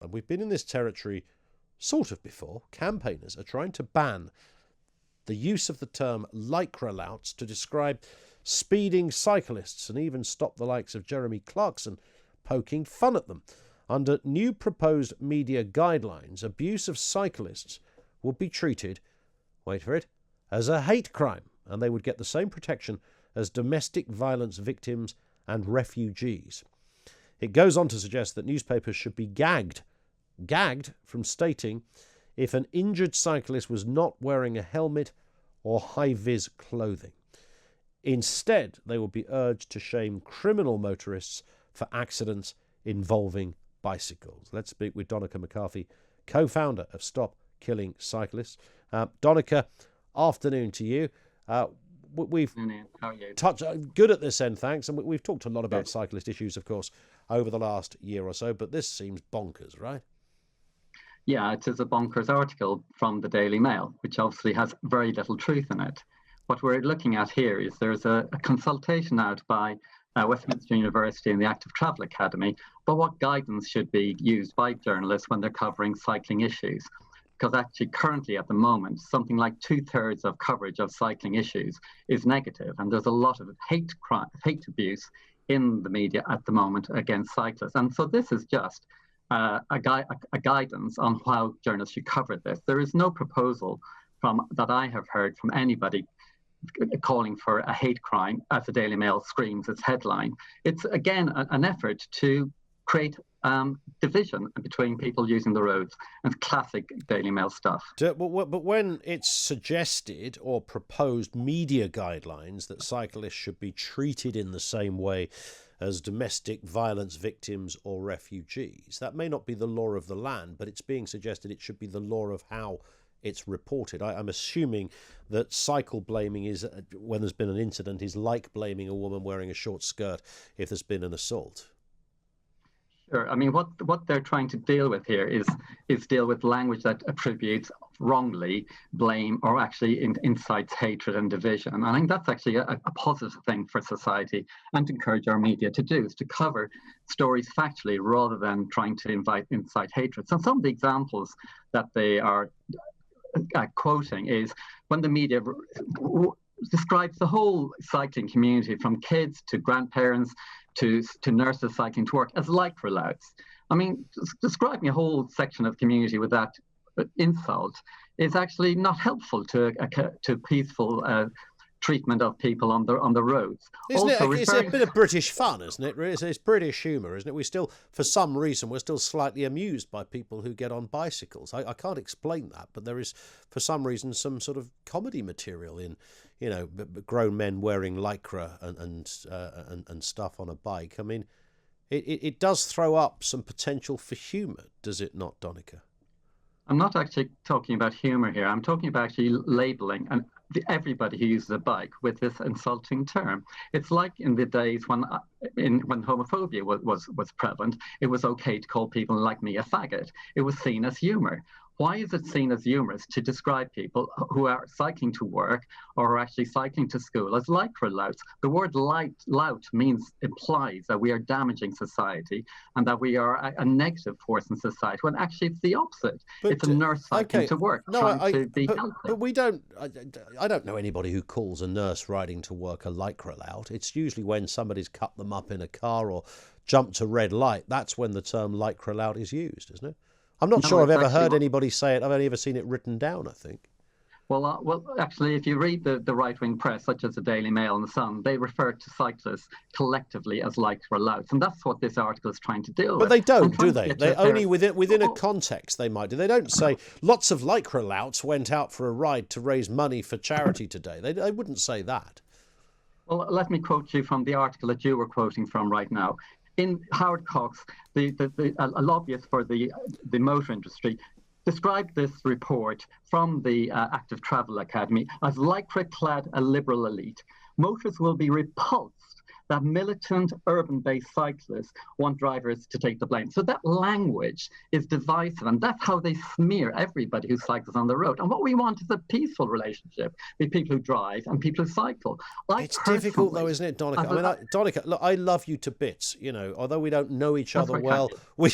And we've been in this territory sort of before. Campaigners are trying to ban the use of the term lycra louts to describe speeding cyclists and even stop the likes of Jeremy Clarkson poking fun at them. Under new proposed media guidelines, abuse of cyclists would be treated, wait for it, as a hate crime, and they would get the same protection as domestic violence victims and refugees. It goes on to suggest that newspapers should be gagged from stating if an injured cyclist was not wearing a helmet or high-vis clothing. Instead, they would be urged to shame criminal motorists for accidents involving bicycles. Let's speak with Donnachadh McCarthy, co-founder of Stop Killing Cyclists. Donnachadh, afternoon to you. We've touched good at this end, thanks, and we've talked a lot about cyclist issues, of course, over the last year or so, but this seems bonkers, right? Yeah, it is a bonkers article from the Daily Mail, which obviously has very little truth in it. What we're looking at here is there's a consultation out by Westminster University and the Active Travel Academy about what guidance should be used by journalists when they're covering cycling issues. Because actually currently at the moment, something like 2/3 of coverage of cycling issues is negative. And there's a lot of hate abuse in the media at the moment against cyclists. And so this is just a guidance on how journalists should cover this. There is no proposal that I have heard from anybody calling for a hate crime, as the Daily Mail screams its headline. It's, again, an effort to create division between people using the roads, and classic Daily Mail stuff. But when it's suggested or proposed media guidelines that cyclists should be treated in the same way as domestic violence victims or refugees, that may not be the law of the land, but it's being suggested it should be the law of how it's reported. I'm assuming that cycle blaming is, when there's been an incident, is like blaming a woman wearing a short skirt if there's been an assault. Sure. I mean, what they're trying to deal with here is deal with language that attributes wrongly blame or actually incites hatred and division. And I think that's actually a positive thing for society and to encourage our media to do, is to cover stories factually rather than trying to incite hatred. So some of the examples that they are quoting is when the media describes the whole cycling community, from kids to grandparents to nurses cycling to work, as lycra louts. I mean, describing a whole section of community with that insult is actually not helpful to peaceful treatment of people on the roads. It's a bit of British fun, isn't it? It's British humour, isn't it? We still, for some reason, we're still slightly amused by people who get on bicycles. I can't explain that, but there is, for some reason, some sort of comedy material in, grown men wearing lycra and stuff on a bike. I mean, it does throw up some potential for humour, does it not, Donnachadh? I'm not actually talking about humour here. I'm talking about actually labelling everybody who uses a bike with this insulting term. It's like in the days when homophobia was prevalent, it was okay to call people like me a faggot. It was seen as humour. Why is it seen as humorous to describe people who are cycling to work or are actually cycling to school as lycra louts? The word lout implies that we are damaging society and that we are a negative force in society, when actually it's the opposite. But, it's a nurse cycling to work, trying to be healthy. But I don't know anybody who calls a nurse riding to work a lycra lout. It's usually when somebody's cut them up in a car or jumped a red light. That's when the term lycra lout is used, isn't it? I'm not sure I've ever heard anybody say it. I've only ever seen it written down, I think. Well, actually, if you read the right-wing press, such as the Daily Mail and the Sun, they refer to cyclists collectively as lycra louts, and that's what this article is trying to deal with. But they don't, do they? They only within a context they might do. They don't say lots of lycra louts went out for a ride to raise money for charity today. They wouldn't say that. Well, let me quote you from the article that you were quoting from right now. In Howard Cox, a lobbyist for the motor industry, described this report from the Active Travel Academy as lycra-clad a liberal elite. Motorists will be repulsed that militant urban-based cyclists want drivers to take the blame. So that language is divisive, and that's how they smear everybody who cycles on the road. And what we want is a peaceful relationship with people who drive and people who cycle. It's difficult though, isn't it, Donnachadh? Donnachadh, look, I love you to bits, although we don't know each other well. We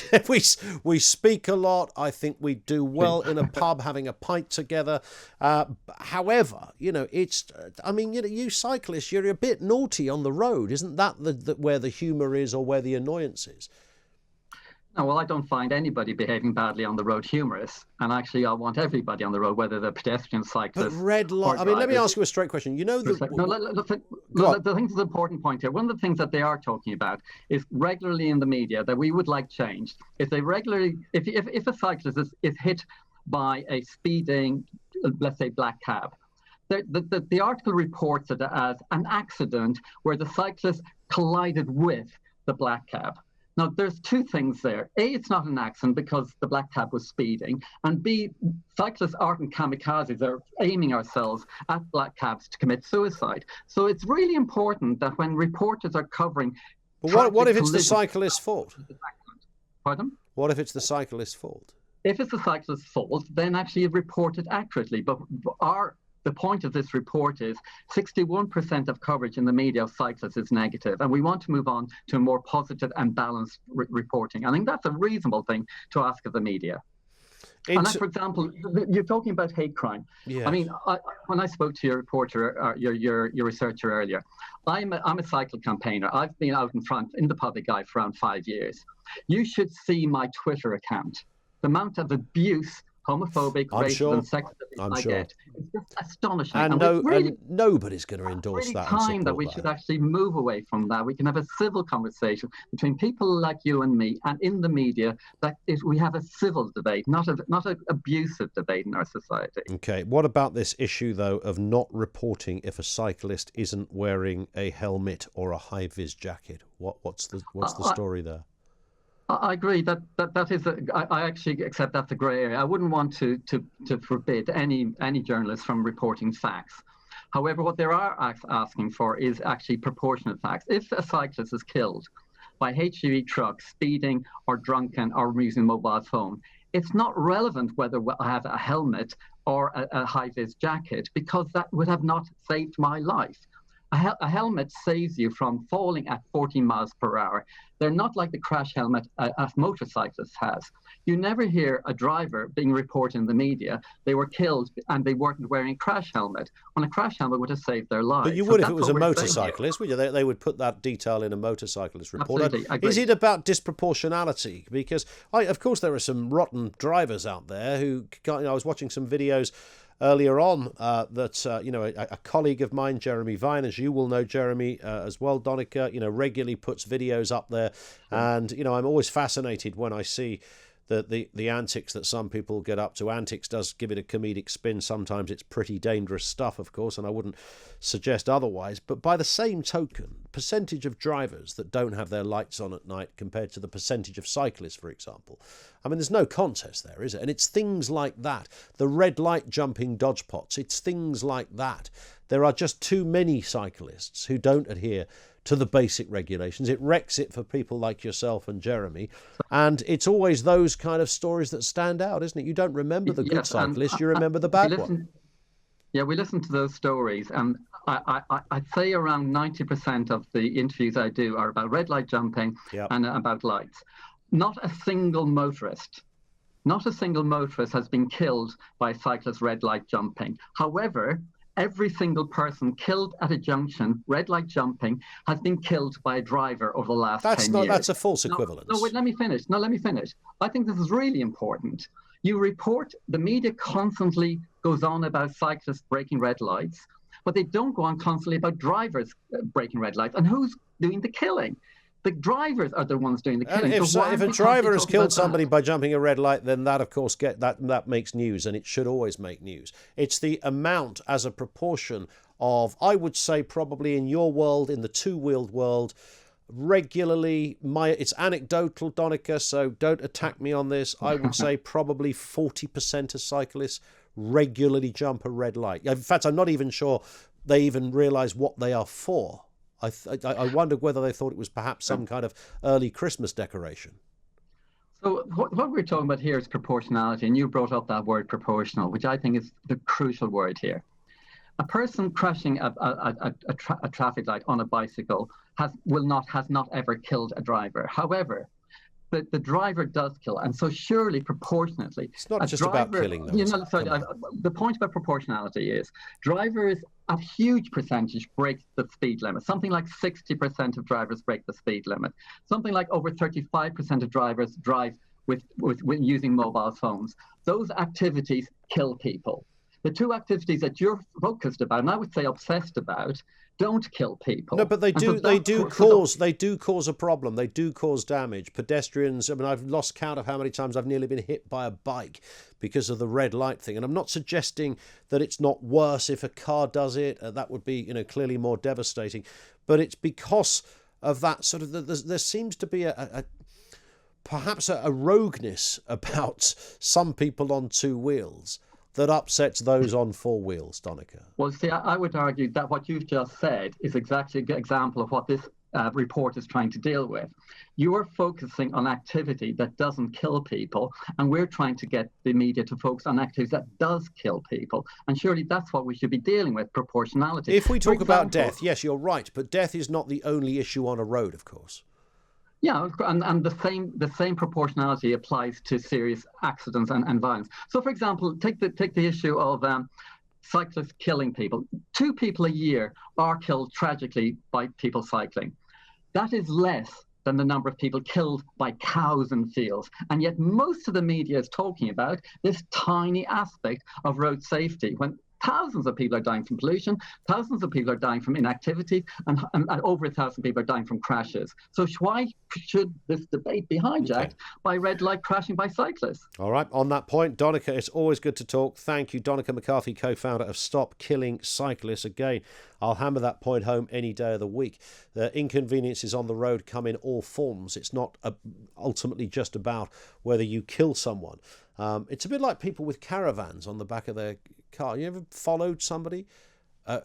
speak a lot. I think we do well in a pub having a pint together. However, you cyclists, you're a bit naughty on the road. Isn't that where the humour is, or where the annoyance is? No, well, I don't find anybody behaving badly on the road humorous. And actually, I want everybody on the road, whether they're pedestrians, cyclists. But red light. Let me ask you a straight question. The thing is the important point here. One of the things that they are talking about is regularly in the media that we would like changed. If a cyclist is hit by a speeding, let's say, black cab, the article reports it as an accident where the cyclist collided with the black cab. Now, there's two things there. A, it's not an accident because the black cab was speeding. And B, cyclists aren't kamikazes. They're aiming ourselves at black cabs to commit suicide. So it's really important that when reporters are covering... But what if it's the cyclist's fault? Pardon? What if it's the cyclist's fault? If it's the cyclist's fault, then actually report it accurately. But the point of this report is 61% of coverage in the media of cyclists is negative, and we want to move on to a more positive and balanced reporting. I think that's a reasonable thing to ask of the media. And for example, you're talking about hate crime. Yes. I mean, when I spoke to your reporter, your researcher earlier, I'm a cycle campaigner. I've been out in the public eye for around 5 years. You should see my Twitter account. The amount of abuse, homophobic, racial, and sexist I get. It's just astonishing. And nobody's going to endorse that. It's really time that we should actually move away from that. We can have a civil conversation between people like you and me, and in the media, we have a civil debate, not an abusive debate in our society. Okay. What about this issue, though, of not reporting if a cyclist isn't wearing a helmet or a high-vis jacket? What's the story there? I agree that is I actually accept that's a grey area. I wouldn't want to forbid any journalist from reporting facts. However, what they are asking for is actually proportionate facts. If a cyclist is killed by HGV trucks, speeding or drunken or using a mobile phone, it's not relevant whether I have a helmet or a high-vis jacket, because that would have not saved my life. A helmet saves you from falling at 14 miles per hour. They're not like the crash helmet a motorcyclist has. You never hear a driver being reported in the media, they were killed and they weren't wearing a crash helmet, when a crash helmet would have saved their lives. But you would if it was a motorcyclist, would you? They would put that detail in a motorcyclist report. Absolutely. Is it about disproportionality? Because, of course, there are some rotten drivers out there who... I was watching some videos earlier on a colleague of mine, Jeremy Vine, as you will know, Jeremy, as well, Donnachadh, regularly puts videos up there. And, I'm always fascinated when I see the antics that some people get up to. Antics does give it a comedic spin. Sometimes it's pretty dangerous stuff, of course, and I wouldn't suggest otherwise. But by the same token, percentage of drivers that don't have their lights on at night compared to the percentage of cyclists, for example, I mean, there's no contest there, is it? And it's things like that. The red light jumping dodge pots, it's things like that. There are just too many cyclists who don't adhere to the basic regulations. It wrecks it for people like yourself and Jeremy. And it's always those kind of stories that stand out, isn't it? You don't remember the good cyclist, you remember the bad one. Yeah, we listen to those stories. And I'd say around 90% of the interviews I do are about red light jumping and about lights. Not a single motorist has been killed by cyclist red light jumping. However, every single person killed at a junction, red light jumping, has been killed by a driver over the last 10 years. That's a false equivalence. No, wait, let me finish. I think this is really important. You report, the media constantly goes on about cyclists breaking red lights, but they don't go on constantly about drivers breaking red lights. And who's doing the killing? The drivers are the ones doing the killing. If a driver has killed somebody by jumping a red light, then that, of course, that makes news, and it should always make news. It's the amount as a proportion of, I would say, probably in your world, in the two-wheeled world, regularly, it's anecdotal, Donnachadh, so don't attack me on this. I would say probably 40% of cyclists regularly jump a red light. In fact, I'm not even sure they even realise what they are for. I wondered whether they thought it was perhaps some kind of early Christmas decoration. So what we're talking about here is proportionality, and you brought up that word proportional, which I think is the crucial word here. A person crashing a traffic light on a bicycle has not ever killed a driver. However, the driver does kill, and so surely proportionately, it's not just about killing them. The point about proportionality is drivers a huge percentage break the speed limit. Something like 60% of drivers break the speed limit. Something like over 35% of drivers drive with using mobile phones. Those activities kill people. The two activities that you're focused about, and I would say obsessed about, don't kill people. No, but they do cause a problem. They do cause damage. Pedestrians, I mean, I've lost count of how many times I've nearly been hit by a bike because of the red light thing. And I'm not suggesting that it's not worse if a car does it. That would be, clearly more devastating. But it's because of that sort of, there seems to be perhaps a rogueness about some people on two wheels that upsets those on four wheels, Donnachadh. Well, see, I would argue that what you've just said is exactly an example of what this report is trying to deal with. You are focusing on activity that doesn't kill people, and we're trying to get the media to focus on activities that does kill people. And surely that's what we should be dealing with, proportionality. If we talk about death, yes, you're right, but death is not the only issue on a road, of course. Yeah, and the same proportionality applies to serious accidents and violence. So, for example, take the issue of cyclists killing people. 2 people a year are killed tragically by people cycling. That is less than the number of people killed by cows in fields. And yet most of the media is talking about this tiny aspect of road safety, when thousands of people are dying from pollution, thousands of people are dying from inactivity, and over 1,000 people are dying from crashes. So why should this debate be hijacked by red light crashing by cyclists? All right, on that point, Donnachadh, it's always good to talk. Thank you, Donnachadh McCarthy, co-founder of Stop Killing Cyclists. Again, I'll hammer that point home any day of the week. The inconveniences on the road come in all forms. It's not ultimately just about whether you kill someone. It's a bit like people with caravans on the back of their car. You ever followed somebody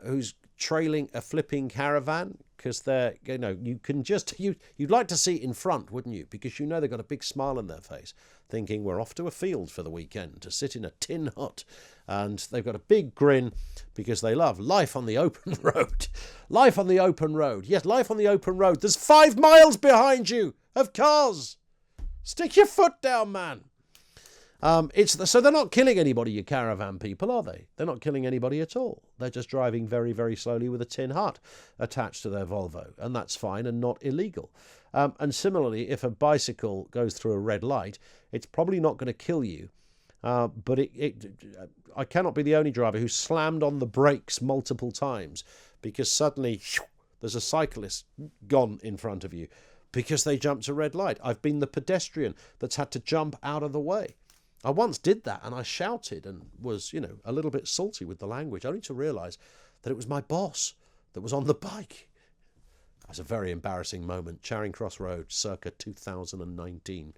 who's trailing a flipping caravan? Because they're, you can just, you'd like to see it in front, wouldn't you? Because they've got a big smile on their face, thinking we're off to a field for the weekend to sit in a tin hut. And they've got a big grin because they love life on the open road. Life on the open road. Yes, life on the open road. There's 5 miles behind you of cars. Stick your foot down, man. So they're not killing anybody, your caravan people, are they? They're not killing anybody at all. They're just driving very, very slowly with a tin hut attached to their Volvo, and that's fine and not illegal. And similarly, if a bicycle goes through a red light, it's probably not going to kill you. But I cannot be the only driver who slammed on the brakes multiple times because suddenly there's a cyclist gone in front of you because they jumped a red light. I've been the pedestrian that's had to jump out of the way. I once did that and I shouted and was, a little bit salty with the language, only to realise that it was my boss that was on the bike. That was a very embarrassing moment. Charing Cross Road, circa 2019.